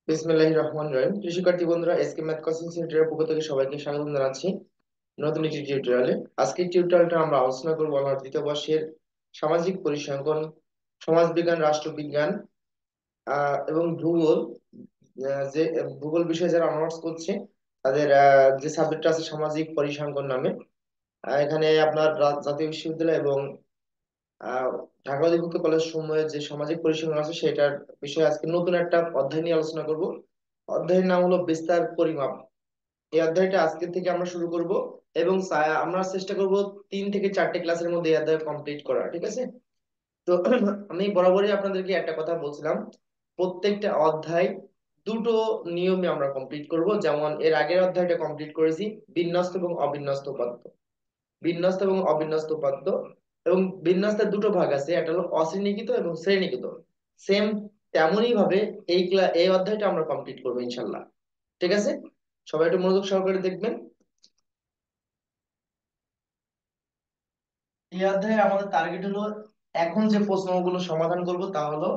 বিসমিল্লাহির রহমানির রহিম। কৃষিকার্যী বন্ধুরা, এসকে ম্যাথ কোচিং সেন্টারের পক্ষ থেকে সবাইকে স্বাগত জানাচ্ছি নতুন একটি টিউটোরিয়ালে। আজকের টিউটোরিয়ালটা আমরা আলোচনা করব আমার দ্বিতীয় বর্ষের সামাজিক পরিসংখ্যান, সমাজবিজ্ঞান, রাষ্ট্রবিজ্ঞান এবং ভূগোল। যে ভূগোল বিষয়ে যারা অনার্স করছে তাদের যে সাবজেক্ট আছে সামাজিক পরিসংখ্যান নামে। এখানে আপনার জাতীয় বিশ্ববিদ্যালয় এবং আহ ঢাকা অধিভুক্ত কলেজ সমূহের যে সামাজিক পরিসংখ্যান আছে সেটার বিষয়ে আজকে নতুন একটা অধ্যায় নিয়ে আলোচনা করব। অধ্যায়ের নাম হলো বিস্তার পরিমাপ। এই অধ্যায়টা আজকে থেকে আমরা শুরু করব এবং আমরা চেষ্টা করব 3 থেকে 4টে ক্লাসের মধ্যে এই অধ্যায় কমপ্লিট করা, ঠিক আছে? তো আমি বরাবরই আপনাদেরকে একটা কথা বলছিলাম, প্রত্যেকটা অধ্যায় দুটো নিয়মে আমরা কমপ্লিট করব। যেমন এর আগের অধ্যায়টা কমপ্লিট করেছি বিন্যস্ত এবং অবিন্যস্ত উপাত্ত। বিন্যস্ত এবং অবিন্যস্ত উপাত্ত এবং বিন্যস্তের দুটো ভাগ আছে, একটা হলো অশ্রেণীকৃত এবং শ্রেণীকৃত। সেম তেমনই ভাবে এই অধ্যায়টা আমরা কমপ্লিট করবো ইনশাল্লাহ, ঠিক আছে? সবাই একটু মনোযোগ সহকারে দেখবেন। এই অধ্যায়ে আমাদের টার্গেট হলো, এখন যে প্রশ্নগুলো সমাধান করব তা হলো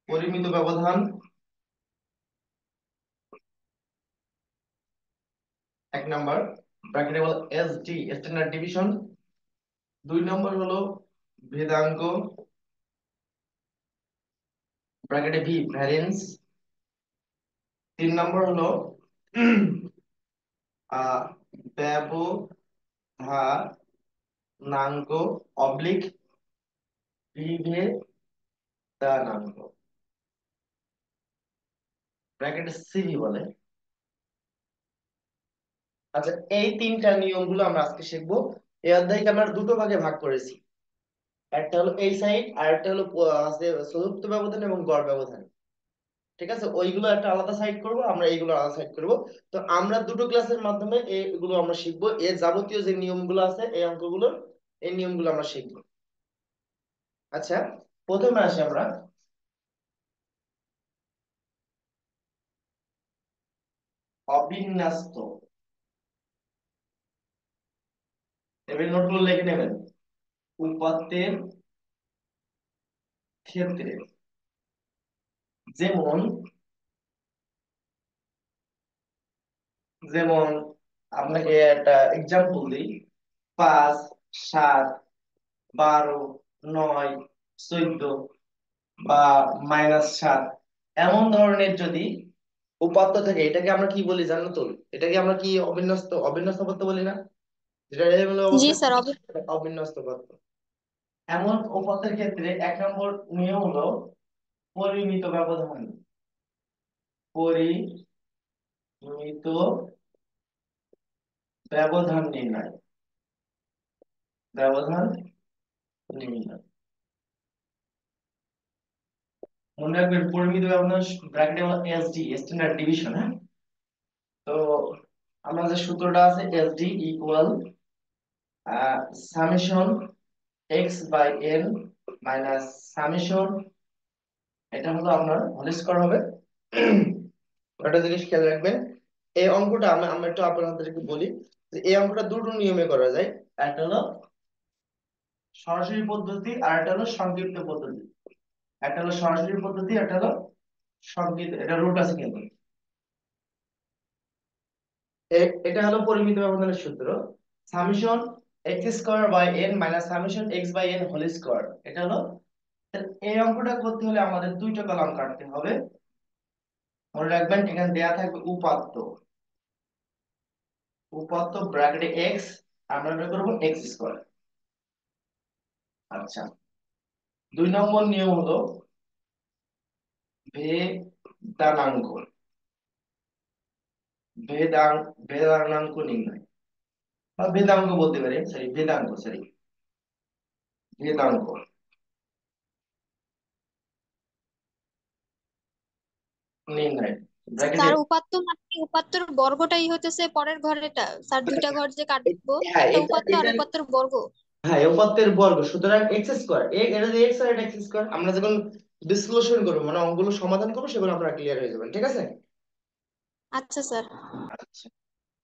পরিমিত ব্যবধান, 1 নাম্বার, ব্র্যাকেটে বলে এসডি স্ট্যান্ডার্ড ডিভিশন। 2 নম্বর হলো ভেদাঙ্ক, ব্র্যাকেটে ভি ভ্যারিয়েন্স। 3 নম্বর হলো আহ ব্যবধানাঙ্ক অবলিক বিভেদানাঙ্ক, ব্র্যাকেটে সিভি বলে। আচ্ছা, এই 3টা নিয়মগুলো আমরা আজকে শিখবো। এই অধ্যায়কে আমরা দুটো ভাগে ভাগ করেছি, একটা হলো এই সাইড আর একটা হলো আছে চতুর্থ ব্যবধান এবং গড় ব্যবধান, ঠিক আছে? ওইগুলো একটা আলাদা সাইড করব, আমরা এইগুলো আলাদা সাইড করব। তো আমরা দুটো ক্লাসের মাধ্যমে এগুলো আমরা শিখবো, এর যাবতীয় যে নিয়মগুলো আছে এই অঙ্কগুলো, এই নিয়মগুলো আমরা শিখবো। আচ্ছা, প্রথমে আসি আমরা অবিন্যস্ত। এবার নোটগুলো লিখে নেবেন। উপাত্তের ক্ষেত্রে যেমন যেমন আপনাকে একটা এক্সাম্পল দিই, 5, 7, 12, 9, 14 বা -7, এমন ধরনের যদি উপাত্ত থাকে, এটাকে আমরা কি বলি জানো তো? এটাকে আমরা কি অবিন্যস্ত অবিন্যস্ত উপাত্ত বলি না? যেটা এলোমেলো জি অবস্থায় স্যার। থাকে সেটা অবিন্যস্ত উপাত্ত। এমন উপাত্তের ক্ষেত্রে 1 নম্বর নিয়ম হলো পরিমিত ব্যবধান। পরিমিত ব্যবধান নির্ণয়, ব্যবধান নির্ণয়। মনে রাখবেন পরিমিত ব্যবধান ব্র্যাকেটে এসডি স্ট্যান্ডার্ড ডিভিশন, হ্যাঁ? তো আমরা যে সূত্রটা আছে SD equal summation x by n minus summation, এটা হলো আপনার হোল স্কয়ার হবে। একটা জিনিস খেয়াল রাখবেন, এই অঙ্কটা আমরা আমরা একটু আপনাদেরকে বলি যে এই অঙ্কটা দুটো নিয়মে করা যায়। একটা হলো সরাসরি পদ্ধতি আর একটা হলো সংক্ষিপ্ত পদ্ধতি। একটা হলো সরাসরি পদ্ধতি, একটা হলো সংক্ষিপ্ত, এটা রুট আছে কিন্তু। এটা হলো পরিমিত ব্যবধানের সূত্র, summation x square by n minus summation x by n whole square. এটা হলো, এই অঙ্কটা করতে হলে আমাদের দুইটা কলাম কাটতে হবে। মনে রাখবেন এখানে দেয়া থাকবে উপাত্ত, উপাত্ত ব্র্যাকেটে এক্স, আমরা বের করবো এক্স স্কয়ার। আচ্ছা, 2 নম্বর নিয়ম হলো ভেদানাঙ্ক, ভেদানাঙ্ক নির্ণয় বা ভেদাঙ্ক বলতে পারি, সরি ভেদাঙ্ক, সরি ভেদাঙ্ক নির্ণয়, ব্র্যাকেটে। স্যার উপাত্ত মানে কি? উপাত্তর বর্গটাই হতেছে পরের ঘরেটা স্যার, দুইটা ঘর যে কাটবো, হ্যাঁ, একটা এটা উপাত্ত আর এটা উপাত্তর বর্গ। হ্যাঁ, এই উপাত্তের বর্গ, সুতরাং এক্স স্কয়ার, এটা যদি এক্স আর এটা এক্স স্কয়ার, আমরা যখন বিশ্লেষণ করবো মানে অঙ্কগুলো সমাধান করবো সেগুলো আপনারা ক্লিয়ার হয়ে যাবেন, ঠিক আছে? আচ্ছা স্যার। আচ্ছা,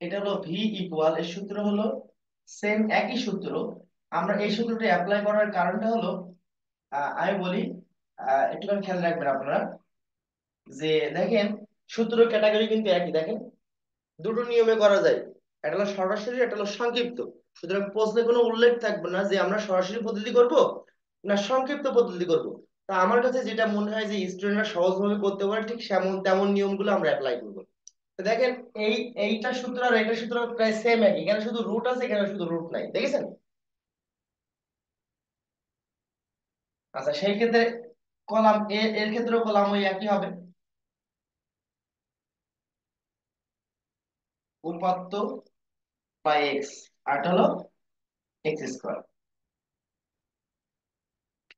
এটা হলো ভি ইকুয়াল, এর সূত্র হলো সেম একই সূত্র। আমরা এই সূত্রটা অ্যাপ্লাই করার কারণটা হলো আমি বলি একটুখানি খেয়াল রাখবেন আপনারা যে দেখেন সূত্র ক্যাটাগরি কিন্তু একই। দেখেন দুটো নিয়মে করা যায়, একটা হলো সরাসরি, একটা হলো সংক্ষিপ্ত। সুতরাং প্রশ্নে কোনো উল্লেখ থাকবে না যে আমরা সরাসরি পদ্ধতি করব না সংক্ষিপ্ত পদ্ধতি করব। তা আমার কাছে যেটা মনে হয় যে স্টুডেন্টরা সহজভাবে করতে পারে, ঠিক তেমন তেমন নিয়মগুলো আমরা অ্যাপ্লাই করবো। তো দেখেন এই এইটা সূত্র আর এইটা সূত্র প্রায় সেম একই, এখানে শুধু রুট আছে, এখানে শুধু রুট নাই, দেখেছেন? আচ্ছা সেই ক্ষেত্রে কলাম এ এর ক্ষেত্রেও কলাম ওই একই হবে, উপাত্ত বাই এক্স, আর এটা হলো এক্স স্কোয়ার।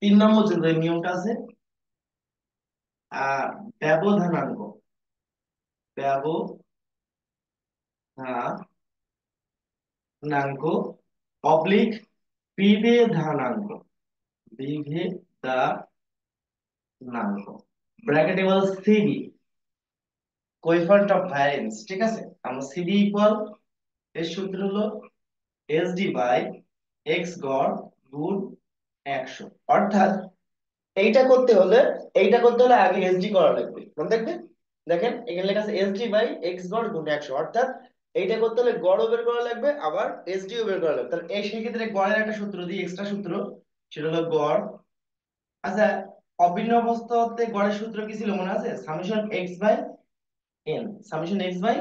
3 নম্বর যে নিয়মটা আছে, আহ ব্যবধানাঙ্ক, ব্যবধানাঙ্ক অবলিক বিভেদানাঙ্ক, বিভেদানাঙ্ক ব্র্যাকেটে বল সিবি, কোএফিসিয়েন্ট অফ ভ্যারিয়েন্স, ঠিক আছে? আমরা সিবি ইকুয়াল, এর সূত্র হলো এসডি বাই এক্স গড় গুণ 100। অর্থাৎ এইটা করতে হলে আগে এসডি করা লাগবে, মনে দেখবে। দেখেন এখানে লেখা আছে এসডি বাই এক্স গড় গুণ 100, অর্থাৎ এইটা করতে হলে গড়ও বের করা লাগবে, আবার এসডিও বের করা লাগবে। তাহলে এই সেই ক্ষেত্রে গড়ের একটা সূত্র দিই, এক্সট্রা সূত্র, সেটা হলো গড়। আচ্ছা, অভিন্ন অবস্থাতে গড়ের সূত্র কি ছিল মনে আছে? Summation x by n, summation x by,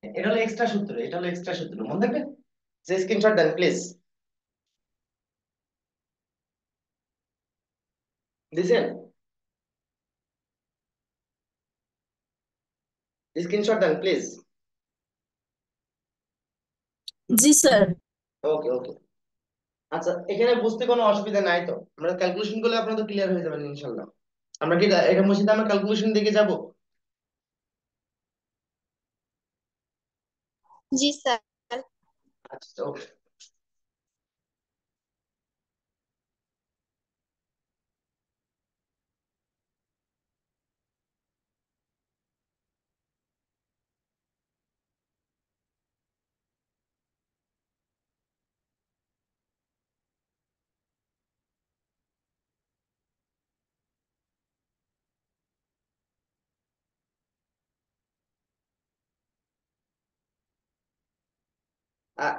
এটা হলো এক্সট্রা সূত্র, এটা হলো এক্সট্রা সূত্র, মনে থাকবে। যে স্ক্রিনশট দেন প্লিজ, দিছেন? স্ক্রিনশট দেন প্লিজ। জি স্যার। Okay okay. আচ্ছা এখানে বুঝতে কোনো অসুবিধা নাই তো? আমরা ক্যালকুলেশন করলে আপনারা তো ক্লিয়ার হয়ে যাবেন ইনশাল্লাহ। আমরা কি এটা মসজিদে আমরা ক্যালকুলেশন দিকে যাব? জি স্যার। আচ্ছা ওকে।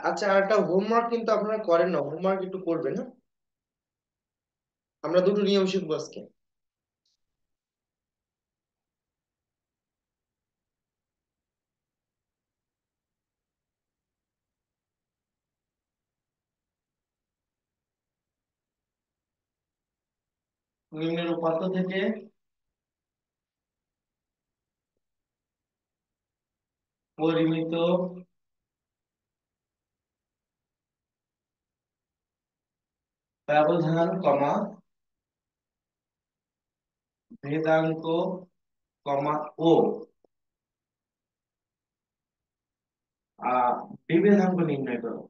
আচ্ছা আর একটা হোমওয়ার্ক কিন্তু আপনারা করেন না, হোমওয়ার্ক একটু করবেন না। আমরা দুটো নিয়ম শিখবো আজকে। নিম্নের উপাত্ত থেকে পরিমিত ব্যবধান কমা ভেদাঙ্ক কমা ও আহ বিভেদাঙ্ক নির্ণয় করো।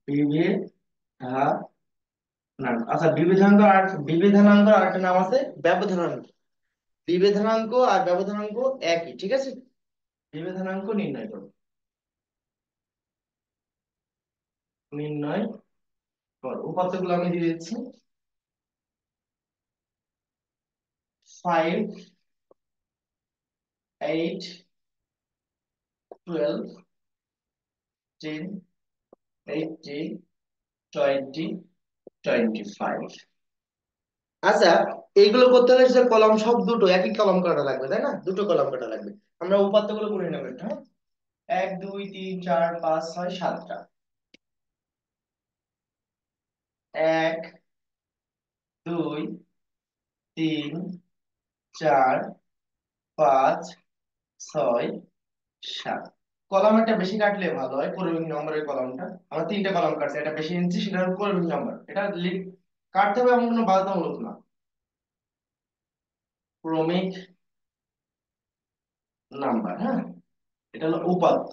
বিভেদানাঙ্ক, আচ্ছা বিভেদানাঙ্ক আর একটা নাম আছে ব্যবধানাঙ্ক। বিভেদানাঙ্ক আর ব্যবধানাঙ্ক একই, ঠিক আছে? বিভেদানাঙ্ক নির্ণয় করো, নির্ণয় করো। উপাত্তগুলো আমি দিয়ে দিচ্ছি। 5, 8, 12, 10, 18, 20, 25। আচ্ছা এইগুলো করতে হলে যে কলাম সব দুটো একই কলাম কাটা লাগবে, তাই না? দুটো কলাম কাটা লাগবে। আমরা উপাত্তগুলো করে নেবো একটা, হ্যাঁ? 1 2 3 4 5 6 7টা। 1 2 3 4 5 6 7। কলাম একটা বেশি কাটলে ভালো হয়, ক্রমিক নম্বরের কলামটা। আমরা 3টে কলাম কাটছি, এটা বেশি নিচ্ছি, সেটা হলো ক্রমিক নম্বর। এটা কাটতে হবে এমন কোনো বাধ্যতামূলক না। ক্রমিক নাম্বার, হ্যাঁ? এটা হলো উপাত্ত,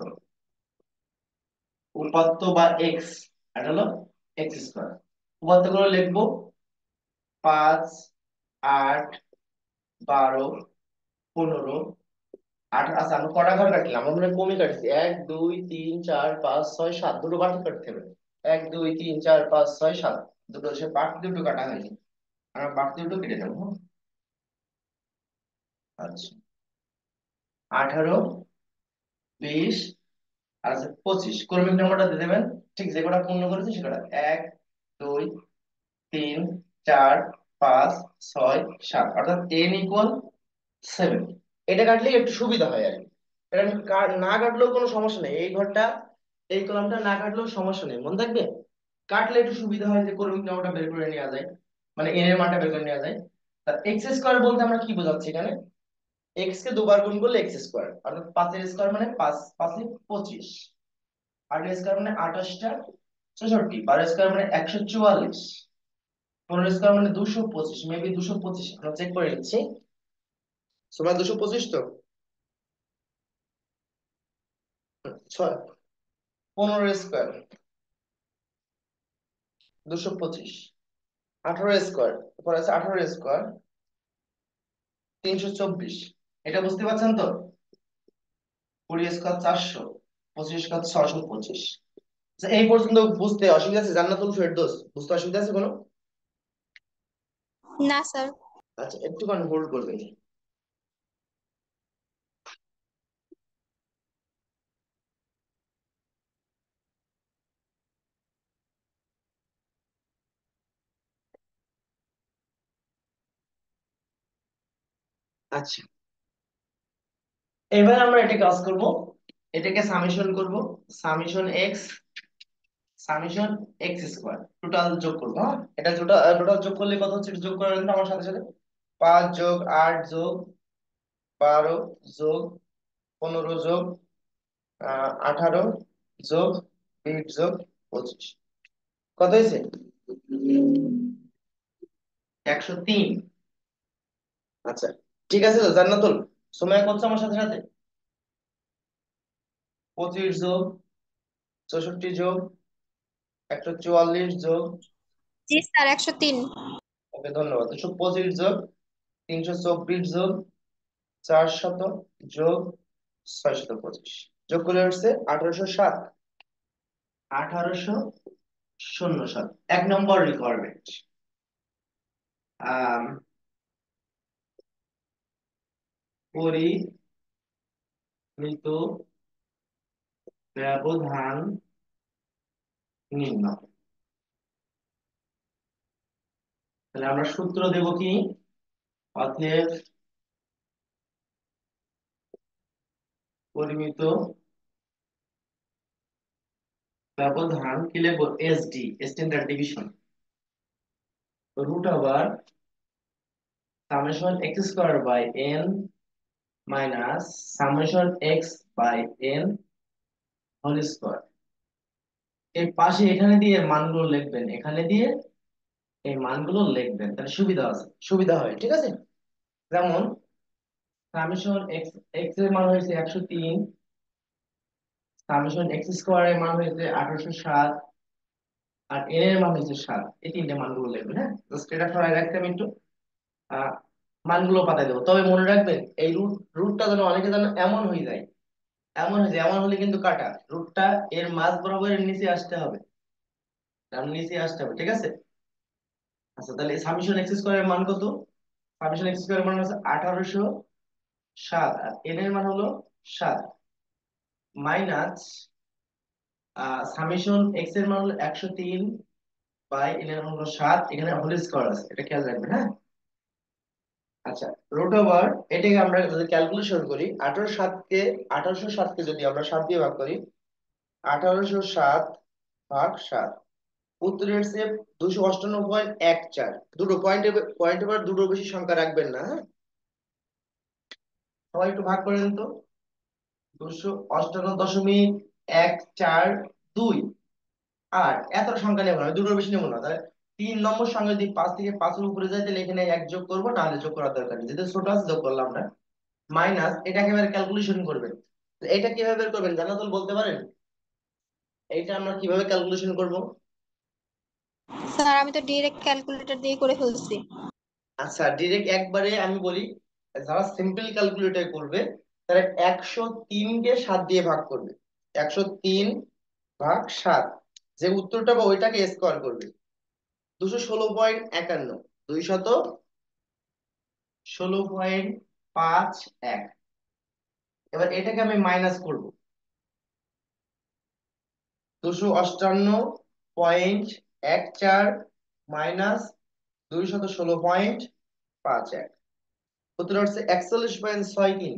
উপাত্ত বা এক্স, এটা হলো এক্স স্কোয়ার। উপাত্ত গুলো লিখবো 5, 8, 12, 15, 18। আচ্ছা আমি কটা ঘর কাটলাম? আমরা মনে হয় কমই কাটছি। 1 2 3 4 5 6 7, দুটো বাকি কাটতে হবে। 1 2 3 4 5 6 7, দুটো সে বাকি দুটো কাটা হয়নি। আমরা বাড়তি দুটো কেটে দেবো, হ্যাঁ? আচ্ছা, 18, 20 আর আছে 25, ক্রমিক নাম্বারটা দিয়ে দেবেন। ঠিক যে কটা পূর্ণ করেছে সে কটা, 1, 2, 3, 4, 5, 6, 7, অর্থাৎ n = 7। এটা কাটলে একটু সুবিধা হয় আর কি। এটা না কাটলেও কোনো সমস্যা নেই, এই ঘরটা এই কলামটা না কাটলেও সমস্যা নেই, মনে থাকবে। কাটলে একটু সুবিধা হয় যে ক্রমিক নাম্বারটা বের করে নেওয়া যায়, মানে n এর মানটা বের করে নেওয়া যায়। তা এক্স স্কোয়ার বলতে আমরা কি বোঝাচ্ছি এখানে? এক্স কে দুবার গুণ করলে এক্স স্কোয়ার, অর্থাৎ 5 এর স্কোয়ার মানে 5, 5 এ 25, 8 এর স্কোয়ার মানে 28টা 64, 12 স্কোয়ার মানে 144, 15 স্কোয়ার মানে 225, মেবি 225, আমরা চেক করে নিচ্ছি। তোমরা 225 তো, 6, 15 স্কোয়ার 225, 18 স্কোয়ার, তারপর আছে 18 স্কোয়ার 324, এটা বুঝতে পারছেন তো? 20 স্কোয়ার 400, 25 স্কোয়ার 625। আচ্ছা, এই পর্যন্ত বুঝতে অসুবিধা আছে? জান্নাতুল ফেরদৌস, বুঝতে অসুবিধা আছে কোনো? না স্যার। আচ্ছা, একটুখানি হোল্ড করবেন। আচ্ছা, এবার আমরা এটা কাজ করব, এটাকে সামেশন করব। Summation x, summation x square, total যোগ করবো, হ্যাঁ? এটা টোটাল যোগ করলে কত হচ্ছে একটু যোগ করে নেন তো আমার সাথে সাথে। 5 যোগ 8 যোগ 12 যোগ 15 যোগ 18 যোগ 20 যোগ 25, কত হয়েছে? 103। আচ্ছা, ঠিক আছে তো জান্নাতুল, সময় করছো আমার সাথে সাথে? 25 যোগ 64 যোগ 144 যোগ, জি স্যার, 103। ওকে ধন্যবাদ। 225 যোগ 324 যোগ 400 যোগ 625, যোগ করে হচ্ছে 1807। 1807, 1 নম্বর রিকোয়ারমেন্ট। আহ পরিমিত ব্যবধান নির্ণয়। তাহলে আমরা সূত্র দেব কি? অতএব পরিমিত ব্যবধান কি লিখবো? SD, standard division, root over summation x square by n minus summation x by n whole square. এই পাশে এখানে দিয়ে মানগুলো লিখবেন, এখানে দিয়ে এই মানগুলো লিখবেন, তাহলে সুবিধা আছে, সুবিধা হয়, ঠিক আছে? যেমন সামেশন এক্স, এক্স এর মান হয়েছে 103, সামেশন এক্স স্কোয়ার এর মান হয়েছে 1807, আর এন এর মান হয়েছে 7। এই তিনটে মানগুলো লিখবেন, হ্যাঁ? জাস্ট এটা সরাই রাখতে আমি একটু আহ মানগুলো পাঠাই দেবো, তবে মনে রাখবেন এই রুটটা যেন অনেকে যেন এমন হয়ে যায়, এমন হয়ে যায়, এমন হলে কিন্তু কাটা, রুটটা এর মাঝ বরাবর এর নিচে আসতে হবে, তার নিচে আসতে হবে, ঠিক আছে? আচ্ছা, তাহলে সামেশন এক্স স্কোয়ার এর মান কত? সামেশন এক্স স্কোয়ার এর মান হচ্ছে 1807, আর এন এর মান হলো 7, মাইনাস সামেশন এক্স এর মান হলো 103 বাই এন এর মান হলো 7, এখানে হোল স্কয়ার আছে, এটা খেয়াল রাখবেন, হ্যাঁ? আচ্ছা, রুট ওভার, এটাকে আমরা যদি ক্যালকুলেশন করি, 1807কে যদি আমরা 7 দিয়ে ভাগ করি, 1807 ভাগ 7, উত্তরের চেয়ে 258.14। দুটো পয়েন্ট এবার দুটো বেশি সংখ্যা রাখবেন না, হ্যাঁ? সবাই একটু ভাগ করে দিন তো। 258.142, আর এত সংখ্যা নেবো না, দুটোর বেশি নেবো না। তাহলে 3 নম্বর সংখ্যা যদি 5 থেকে 5-এর উপরে যায় তাহলে এখানে 1 যোগ করবো, নাহলে যোগ করার দরকার নেই, যেহেতু ছোট আছে যোগ করলাম না। মাইনাস, এটাকে এবার ক্যালকুলেশন করবেন। তো এটা কিভাবে বের করবেন জানাতুল, বলতে পারেন? এইটা আমরা কিভাবে ক্যালকুলেশন করব? স্যার, আমি তো ডিরেক্ট ক্যালকুলেটর দিয়ে করে ফেলছি। আচ্ছা, ডিরেক্ট একবারে আমি বলি, যারা সিম্পল ক্যালকুলেটর করবে তারা 103কে 7 দিয়ে ভাগ করবে। 103 ভাগ 7, যে উত্তরটা বা ওইটাকে স্কোয়ার করবে। 216.51, 216.51। এবার এটাকে আমি মাইনাস করব। 258.14 মাইনাস 216.51। উত্তর হচ্ছে 41.63।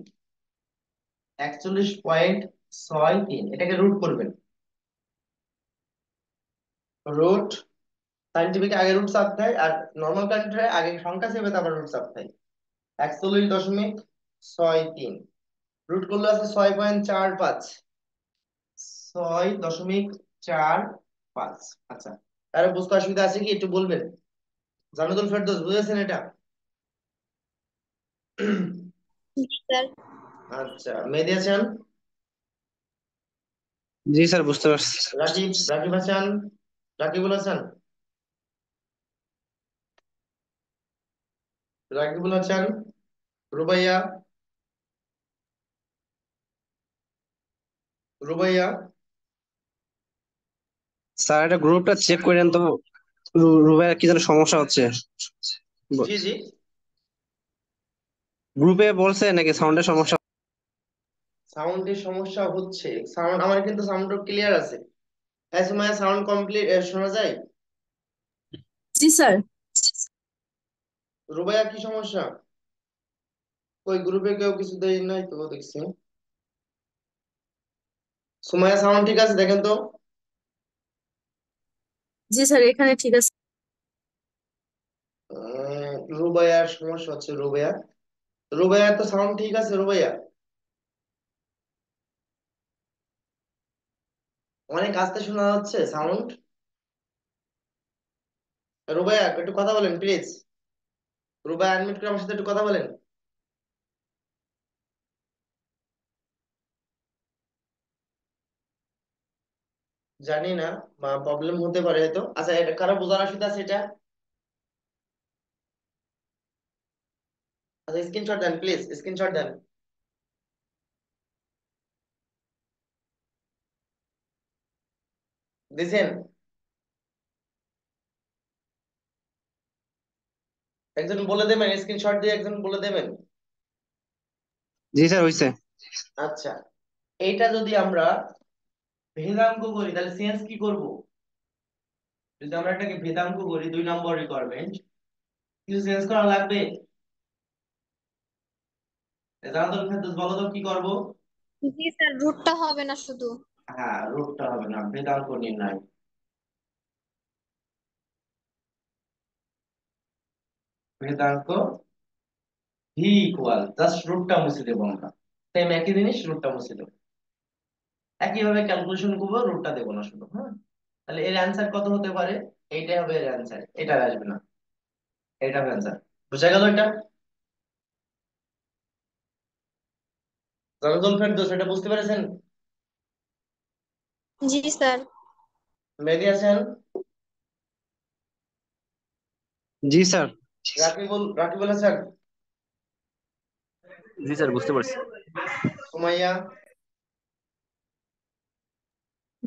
41.63, এটাকে রুট করবেন। রুট, সাইন্টিফিক আগে রুট চাপ দেয়, আর নর্মাল ক্যালকুলেটরে আগে সংখ্যা চেপে তারপর রুট চাপ দেয়। 41.63 রুট করলে আছে 6.45। 6.45। আচ্ছা, তাহলে বুঝতে অসুবিধা আছে কি একটু বলবেন? জানাতুল ফেরদৌস, বুঝেছেন এটা? জি স্যার। আচ্ছা, মেহেদী হাসান, জি স্যার, বুঝতে পারছি। রাকিব, রাকিব হাসান, রাকিবুল হাসান, রাকিবুল হাসান, রুবাইয়া, রুবাইয়া। স্যার এটা গ্রুপটা চেক করেন তো, রুবের কি যেন সমস্যা হচ্ছে। জি জি। গ্রুপে বলছে নাকি সাউন্ডের সমস্যা? সাউন্ডের সমস্যা হচ্ছে? সাউন্ড আমার কিন্তু সাউন্ড ক্লিয়ার আছে। হ্যাঁ সুমাইয়া, সাউন্ড কমপ্লিট শোনা যায়? জি স্যার। রুবাইয়া, কি সমস্যা? ওই গ্রুপে কেউ কিছু দেয় নাই তো দেখছি। সুমাইয়া, সাউন্ড ঠিক আছে দেখেন তো। জি স্যার, এখানে ঠিক আছে। রুবাইয়ার সমস্যা হচ্ছে। রুবাইয়া, রুবাইয়া তো সাউন্ড ঠিক আছে। রুবাইয়া, অনেক আস্তে শোনা যাচ্ছে সাউন্ড। রুবাইয়া, একটু কথা বলেন প্লিজ। রুবাইয়া, আনমিউট করে আমার সাথে একটু কথা বলেন। জানি না, প্রবলেম হতে পারে হয়তো। আচ্ছা, এটা কারো বোঝার অসুবিধা আছে এটা? আচ্ছা, স্ক্রিনশট দেন প্লিজ, স্ক্রিনশট দেন। দিছেন? একজন বলে দেবেন, স্ক্রিনশট দিয়ে একজন বলে দেবেন। জি স্যার, হয়েছে। আচ্ছা, এইটা যদি আমরা ভেদাঙ্ক করি তাহলে চেঞ্জ কি করব? যদি আমরা এটাকে ভেদাঙ্ক করি, 2 নম্বর রিকোয়ারমেন্ট, কিছু চেঞ্জ করা লাগবে। জানাতুল ফেরদৌস, বলো তো কি করব? জি স্যার, রুটটা হবে না শুধু। হ্যাঁ, রুটটা হবে না, ভেদাঙ্ক নির্ণয়। ভেদাঙ্ক ভি ইকুয়াল, জাস্ট রুটটা মুছে দেবো আমরা। সেম একই জিনিস, রুটটা মুছে দেবো। একইভাবে ক্যালকুলেশন করবো, রুটটা দেবো না শুধু। হ্যাঁ, তাহলে এর অ্যান্সার কত হতে পারে? এইটাই হবে এর অ্যান্সার, এটা আসবে না। এটা হবে অ্যান্সার। বুঝা গেল এটা? জানাতুল ফেরদৌস, এটা বুঝতে পেরেছেন? জি স্যার। মেহেদী হাসান, জি স্যার। রাকিবুল হাসান, জি স্যার, বুঝতে পারছি। সুমাইয়া,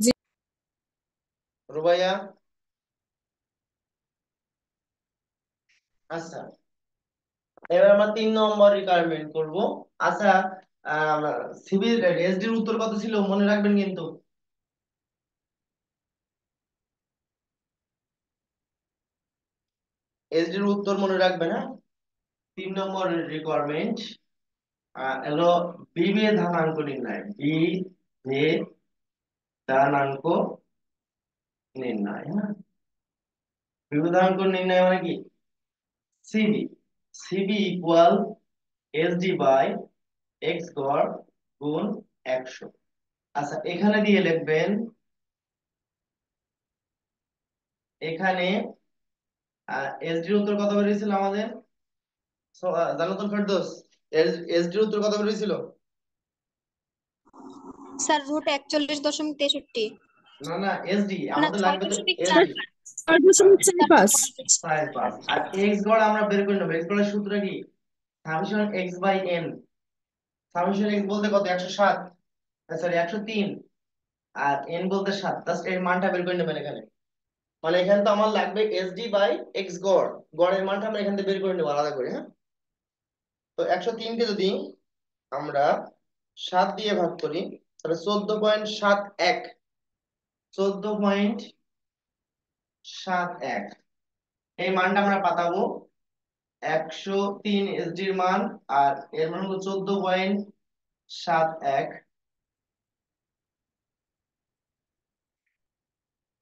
জি রুবাইয়া। আচ্ছা, এবার আমরা 3 নম্বর রিকোয়ারমেন্ট করব। আচ্ছা, সিভিল এসডির উত্তর কত ছিল মনে রাখবেন কিন্তু। এসডির উত্তর মনে রাখবেন, হ্যাঁ। 3 নম্বর রিকোয়ারমেন্ট হলো বিভেদাঙ্ক নির্ণয়। বিভেদাঙ্ক নির্ণয়, হ্যাঁ। বিভেদাঙ্ক নির্ণয় মানে কি? CV, CV equal SD by x গড় গুণ 100। আচ্ছা, এখানে দিয়ে লিখবেন, এখানে এসডির উত্তর কত বেরিয়েছিল আমাদের? জানাতুল ফেরদৌস, এসডির উত্তর কত বেরিয়েছিল? Sir, root 41.63। না না, এসডি না, আমাদের ছয় লাগবে তো। দশমিক চার এসডি পাঁচ 6.45। 6.5, আর এক্স গড় আমরা বের করে নেবো। এক্স গড়ের সূত্র কি? Summation x by n. Summation x বলতে কত? 107, সরি 103, আর এন বলতে 7। জাস্ট এর মানটা বের করে নেবেন এখানে। মানে এখানে তো আমার লাগবে এসডি বাই এক্স গড়। গড়ের মানটা আমরা এখান থেকে বের করে নেবো আলাদা করে, হ্যাঁ। তো 103কে যদি আমরা 7 দিয়ে ভাগ করি তাহলে 14.71, 14.71 এই মানটা আমরা পাতাবো। 103 এসডির মান, আর এর মান হলো 14.71,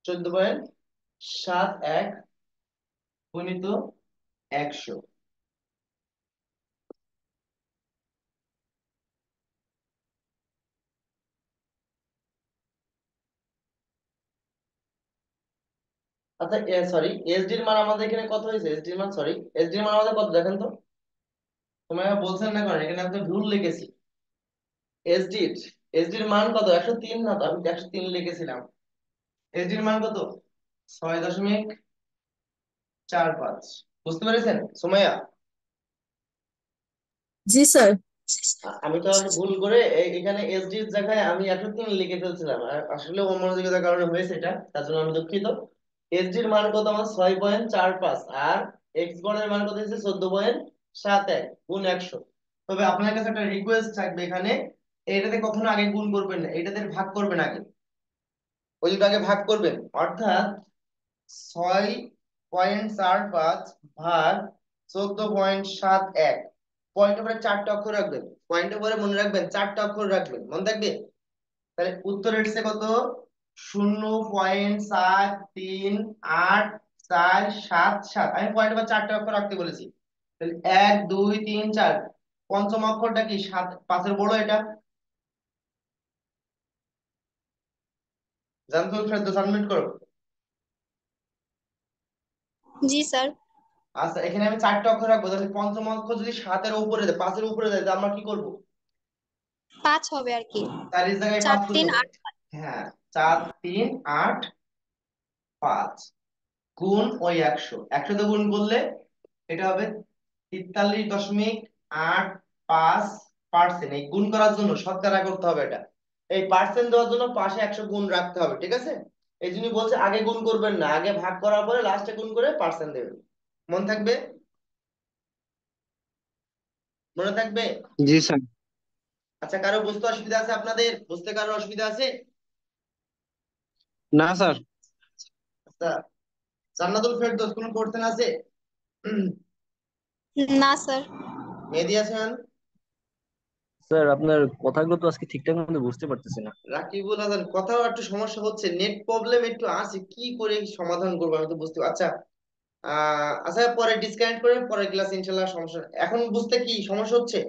14.71 গুণিত 100। আচ্ছা সরি, এসডির মান আমাদের এখানে কত হয়েছে? এসডির মান, সরি, এসডির মান আমাদের কত দেখেন তো। তোমরা বলছেন না কারণ এখানে আমি তো ভুল লিখেছি। এসডির এসডির মান কত? 103 না তো, আমি 103 লিখেছিলাম। এসডির মান কত? 6.45। বুঝতে পেরেছেন সুমাইয়া? জি স্যার। আমি তো আসলে ভুল করে এখানে এসডি এর জায়গায় আমি 103 লিখে ফেলছিলাম, আর আসলে অমনোযোগিতার কারণে হয়েছে এটা, তার জন্য আমি দুঃখিত। এসডি এর মান কত আমার? 6.45, আর এক্স গড়ের মান কত হচ্ছে? 14.71 গুণ 100। তবে আপনার কাছে একটা রিকোয়েস্ট থাকবে এখানে, এটাতে কখনো আগে গুণ করবেন না, এটাতে ভাগ করবেন আগে। ওই দুটো আগে ভাগ করবেন, অর্থাৎ 6.45 ভাগ 14.71। পয়েন্টের পরে 4টা অক্ষর রাখবেন, পয়েন্টের পরে মনে রাখবেন 4টা অক্ষর রাখবেন, মনে থাকবে। তাহলে উত্তর এসেছে কত? 0.738477। আমি পয়েন্টের পর 4টা অক্ষর রাখতে বলেছি। তাহলে 1 2 3 4, পঞ্চম অক্ষরটা কি? 7, 5-এর বড় এটা। জানতো ফেরত সাবমিট করো। জি স্যার। আচ্ছা, এখানে আমি 4টা অক্ষর রাখবো, তাহলে পঞ্চম অক্ষর যদি 7-এর উপরে দেয়, 5-এর উপরে দেয়, তাহলে আমরা কি করবো? 5 হবে আর কি। 4-এর জায়গায় 4 5 3 করবো। 8। হ্যাঁ, 4 3 8 5 গুণ ওই 100। 100 তে গুণ করলে এটা হবে 43.85%। এই গুণ করার জন্য শতকরা করতে হবে এটা। এই পার্সেন্ট দেওয়ার জন্য পাশে 100 গুণ রাখতে হবে, ঠিক আছে? এই জন্য বলছে আগে গুণ করবেন না, আগে ভাগ করার পরে লাস্টে গুণ করে পার্সেন্ট দেবেন। মনে থাকবে? মনে থাকবে? জি স্যার। আচ্ছা, কারো বুঝতে অসুবিধা আছে? আপনাদের বুঝতে কারো অসুবিধা আছে? না স্যার। আচ্ছা, জান্নাতুল ফেরদৌস কোনো কোশ্চেন আছে? না স্যার। মেহেদী হাসান, স্যার আপনার কথাগুলো তো আজকে ঠিকঠাক মতো বুঝতে পারতেছি না। রাকিবুল হাসান, কথাও একটু সমস্যা হচ্ছে, নেট প্রবলেম একটু আছে, কি করে সমাধান করবো আমি তো বুঝতে। আচ্ছা, আচ্ছা, পরে ডিসকানেক্ট করে পরের ক্লাস ইনশাল্লাহ সমস্যা। এখন বুঝতে কি সমস্যা হচ্ছে?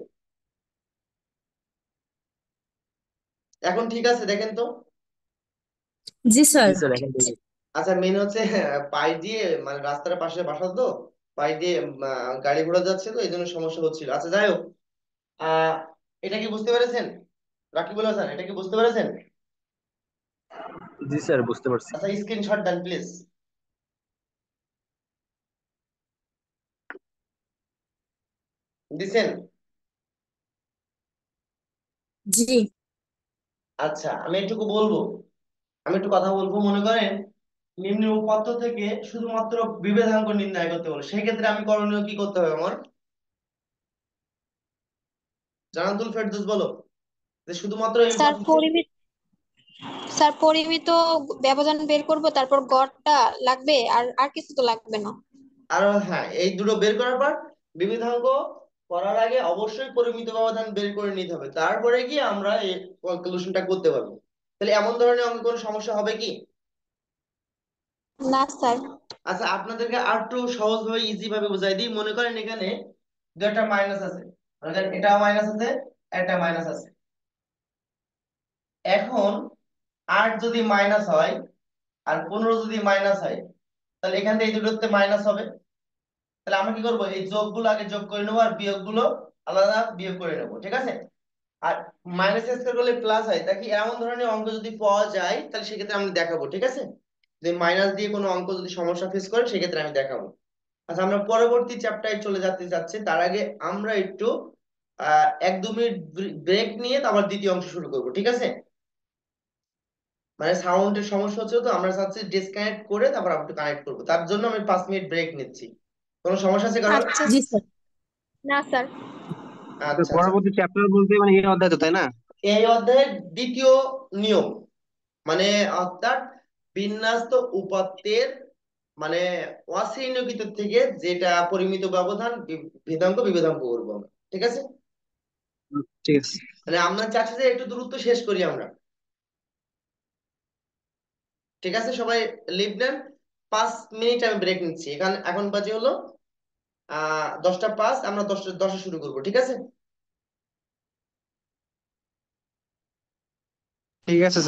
এখন ঠিক আছে দেখেন তো। জি স্যার। জি স্যার, এখন থেকে। আচ্ছা, মেন হচ্ছে পাই দিয়ে, মানে রাস্তার পাশে বাসা তো, পাই দিয়ে গাড়ি ঘোড়া যাচ্ছে তো, এই জন্য সমস্যা হচ্ছিল। আচ্ছা, যাই হোক, আহ এটা কি বুঝতে পেরেছেন? রাকিবুল হাসান, এটা কি বুঝতে পেরেছেন? জি স্যার, বুঝতে পারছি। আচ্ছা, স্ক্রিনশট দেন প্লিজ। দিছেন? জি আচ্ছা, আমি একটুকু বলবো, আমি একটু কথা বলবো। মনে করেন নিম্ন উপাত্ত থেকে শুধুমাত্র বিভেদাঙ্ক নির্ণয় করতে বলে, সেই ক্ষেত্রে আমি করণীয় কি করতে হবে আমার? জানাতুল ফেরদৌস বলো, যে শুধুমাত্র এই স্যার উপাত্ত থেকে। পরিমিত স্যার পরিমিত ব্যবধান বের করব, তারপর গড়টা লাগবে, আর আর কিছু তো লাগবে না। আর হ্যাঁ, এই দুটো বের করার পর বিভেদাঙ্ক করার আগে অবশ্যই পরিমিত ব্যবধান বের করে নিতে হবে, তারপরে গিয়ে আমরা এই ক্যালকুলেশনটা করতে পারবো। তাহলে এমন ধরনের অঙ্কে কোনো সমস্যা হবে কি? না স্যার। আচ্ছা, আপনাদেরকে আর একটু সহজ ভাবে, ইজি ভাবে বুঝাই দিই। মনে করেন এখানে দুটা মাইনাস আছে, মনে করেন এটা মাইনাস আছে, এটা মাইনাস আছে। এখন 8 যদি মাইনাস হয় আর 15 যদি মাইনাস হয়, তাহলে এখান থেকে এই দুটোতে মাইনাস হবে। তাহলে আমরা কি করবো? এই যোগগুলো আগে যোগ করে নেবো, আর বিয়োগগুলো আলাদা বিয়োগ করে নেবো, ঠিক আছে? আর মাইনাস স্কয়ার করলে প্লাস হয়, তা কি এমন ধরনের অঙ্ক যদি পাওয়া যায় তাহলে সেক্ষেত্রে আমি দেখাবো, ঠিক আছে? যে মাইনাস দিয়ে কোনো অঙ্ক যদি সমস্যা ফেস করে সেক্ষেত্রে আমি দেখাবো। আচ্ছা, আমরা পরবর্তী চ্যাপ্টারে চলে যেতে চাচ্ছি, তার আগে আমরা একটু 1-2 মিনিট ব্রেক নিয়ে তারপর দ্বিতীয় অংশ শুরু করবো, ঠিক আছে? মানে সাউন্ডের সমস্যা হচ্ছে, তো আমরা চাচ্ছি ডিসকানেক্ট করে তারপর আবার কানেক্ট করবো, তার জন্য আমি 5 মিনিট ব্রেক নিচ্ছি। কোনো সমস্যা আছে কারোর? আচ্ছা। জি স্যার। না স্যার। তো আচ্ছা আচ্ছা। পরবর্তী চ্যাপ্টার বলতে মানে এই অধ্যায় তো, তাই না? এই অধ্যায়ের দ্বিতীয় নিয়ম, মানে অর্থাৎ বিন্যস্ত উপাত্তের মানে অশ্রেণীয় ভিতর থেকে যেটা পরিমিত ব্যবধান ভেদাঙ্ক বিভেদাঙ্ক করবো আমরা, ঠিক আছে? ঠিক আছে। মানে আমরা চাচ্ছি যে একটু দ্রুত শেষ করি আমরা, ঠিক আছে? সবাই লিভ নেন। 5 মিনিট আমি ব্রেক নিচ্ছি। এখন বাজে হলো 10টা 5, আমরা 10টা 10 শুরু করবো, ঠিক আছে? ঠিক আছে।